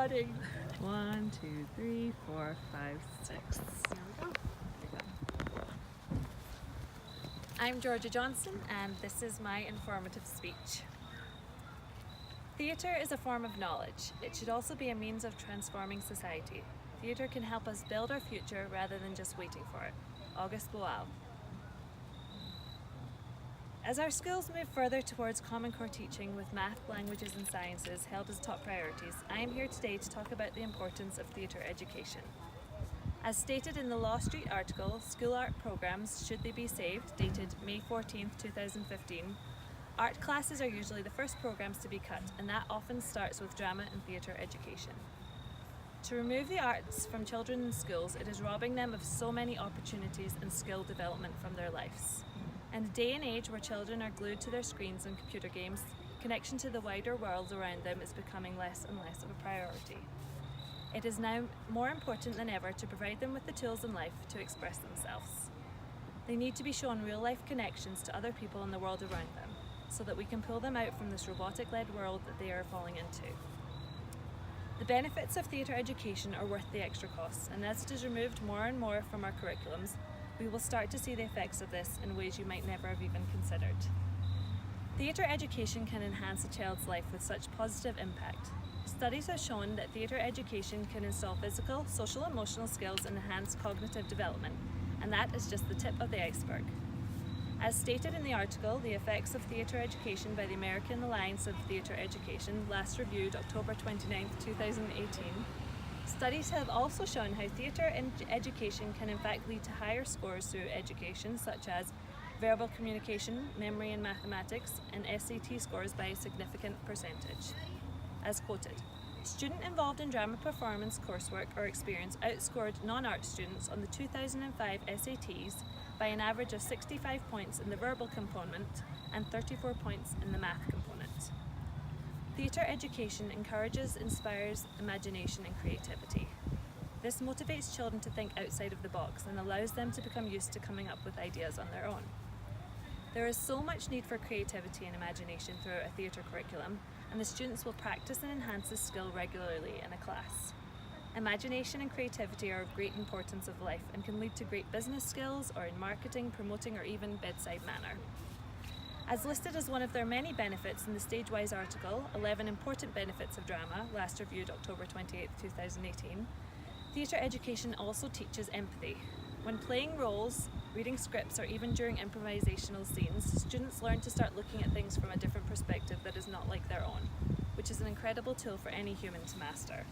recording. 1, 2, 3, 4, 5, 6. There we go. I'm Georgia Johnson, and this is my informative speech. Theatre is a form of knowledge. It should also be a means of transforming society. Theatre can help us build our future rather than just waiting for it. August Boal. As our schools move further towards Common Core teaching with math, languages and sciences held as top priorities, I am here today to talk about the importance of theatre education. As stated in the Law Street article, School Art Programmes, Should They Be Saved, dated May 14, 2015, art classes are usually the first programmes to be cut, and that often starts with drama and theatre education. To remove the arts from children in schools, it is robbing them of so many opportunities and skill development from their lives. In a day and age where children are glued to their screens and computer games, connection to the wider world around them is becoming less and less of a priority. It is now more important than ever to provide them with the tools in life to express themselves. They need to be shown real-life connections to other people in the world around them, so that we can pull them out from this robotic-led world that they are falling into. The benefits of theatre education are worth the extra costs, and as it is removed more and more from our curriculums, we will start to see the effects of this in ways you might never have even considered. Theatre education can enhance a child's life with such positive impact. Studies have shown that theatre education can install physical, social, and emotional skills and enhance cognitive development, and that is just the tip of the iceberg. As stated in the article, The Effects of Theatre Education by the American Alliance of Theatre Education, last reviewed October 29, 2018, studies have also shown how theatre education can in fact lead to higher scores through education, such as verbal communication, memory and mathematics, and SAT scores by a significant percentage. As quoted, "Student involved in drama performance coursework or experience outscored non-art students on the 2005 SATs by an average of 65 points in the verbal component and 34 points in the math component." Theatre education encourages, inspires imagination and creativity. This motivates children to think outside of the box and allows them to become used to coming up with ideas on their own. There is so much need for creativity and imagination throughout a theatre curriculum, and the students will practice and enhance this skill regularly in a class. Imagination and creativity are of great importance of life and can lead to great business skills or in marketing, promoting, or even bedside manner. As listed as one of their many benefits in the Stage-Wise article, 11 Important Benefits of Drama, last reviewed October 28, 2018, theatre education also teaches empathy. When playing roles, reading scripts, or even during improvisational scenes, students learn to start looking at things from a different perspective that is not like their own, which is an incredible tool for any human to master.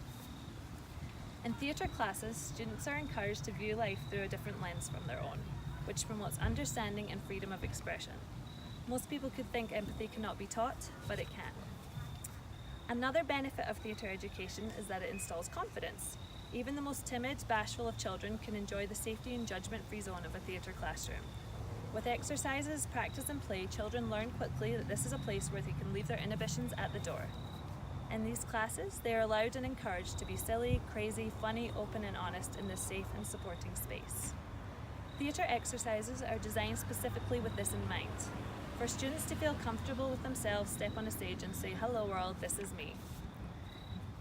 In theatre classes, students are encouraged to view life through a different lens from their own, which promotes understanding and freedom of expression. Most people could think empathy cannot be taught, but it can. Another benefit of theatre education is that it installs confidence. Even the most timid, bashful of children can enjoy the safety and judgment-free zone of a theatre classroom. With exercises, practice and play, children learn quickly that this is a place where they can leave their inhibitions at the door. In these classes, they are allowed and encouraged to be silly, crazy, funny, open and honest in this safe and supporting space. Theatre exercises are designed specifically with this in mind. For students to feel comfortable with themselves, step on a stage and say, "Hello world, this is me."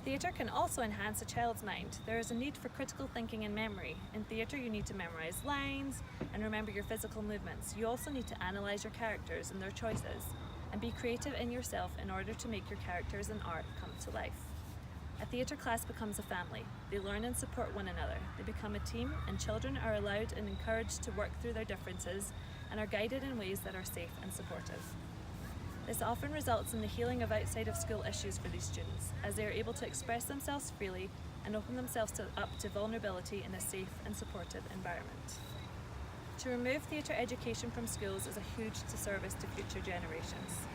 Theatre can also enhance a child's mind. There is a need for critical thinking and memory. In theatre, you need to memorise lines and remember your physical movements. You also need to analyse your characters and their choices, and be creative in yourself in order to make your characters and art come to life. A theatre class becomes a family. They learn and support one another. They become a team, and children are allowed and encouraged to work through their differences and are guided in ways that are safe and supportive. This often results in the healing of outside of school issues for these students, as they are able to express themselves freely and open themselves up to vulnerability in a safe and supportive environment. To remove theatre education from schools is a huge disservice to future generations.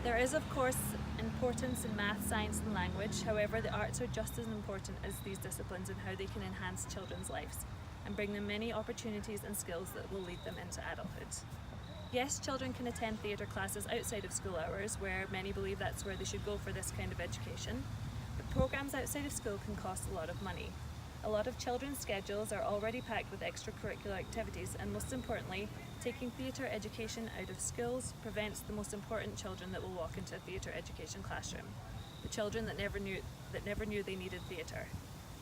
There is, of course, importance in math, science and language. However, the arts are just as important as these disciplines in how they can enhance children's lives and bring them many opportunities and skills that will lead them into adulthood. Yes, children can attend theatre classes outside of school hours, where many believe that's where they should go for this kind of education, but programmes outside of school can cost a lot of money. A lot of children's schedules are already packed with extracurricular activities, and most importantly, taking theatre education out of schools prevents the most important children that will walk into a theatre education classroom, the children that never knew they needed theatre.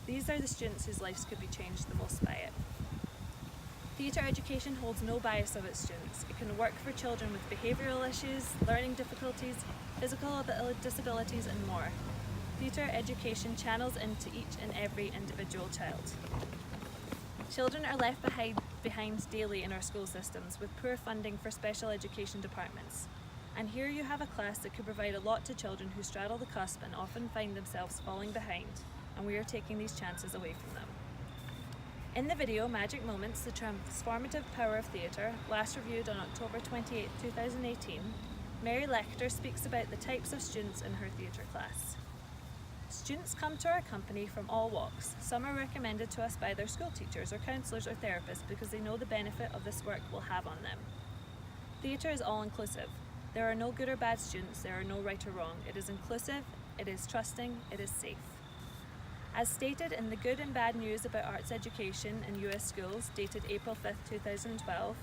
These are the students whose lives could be changed the most by it. Theatre education holds no bias of its students. It can work for children with behavioural issues, learning difficulties, physical disabilities and more. Theatre education channels into each and every individual child. Children are left behind daily in our school systems with poor funding for special education departments. And here you have a class that could provide a lot to children who straddle the cusp and often find themselves falling behind, and we are taking these chances away from them. In the video Magic Moments, the Transformative Power of Theatre, last reviewed on October 28, 2018, Mary Lecter speaks about the types of students in her theatre class. Students come to our company from all walks. Some are recommended to us by their school teachers or counsellors or therapists because they know the benefit of this work will have on them. Theatre is all-inclusive. There are no good or bad students, there are no right or wrong. It is inclusive, it is trusting, it is safe. As stated in the Good and Bad News About Arts Education in US Schools, dated April 5, 2012,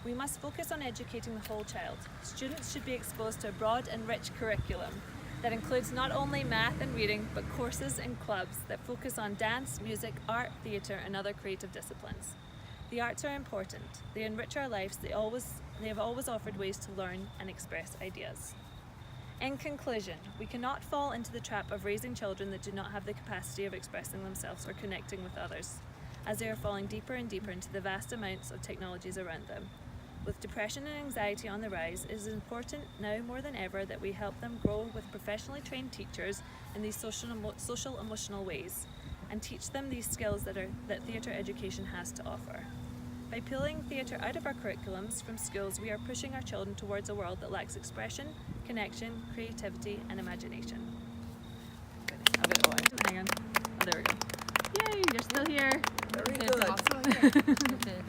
we must focus on educating the whole child. Students should be exposed to a broad and rich curriculum that includes not only math and reading, but courses and clubs that focus on dance, music, art, theatre, and other creative disciplines. The arts are important. They enrich our lives. They have always offered ways to learn and express ideas. In conclusion, we cannot fall into the trap of raising children that do not have the capacity of expressing themselves or connecting with others, as they are falling deeper and deeper into the vast amounts of technologies around them. With depression and anxiety on the rise, it is important now more than ever that we help them grow with professionally trained teachers in these social emotional ways, and teach them these skills that theatre education has to offer. By pulling theatre out of our curriculums from schools, we are pushing our children towards a world that lacks expression, connection, creativity and imagination. Hang on. Oh, there we go. Yay, you're still here. Very good.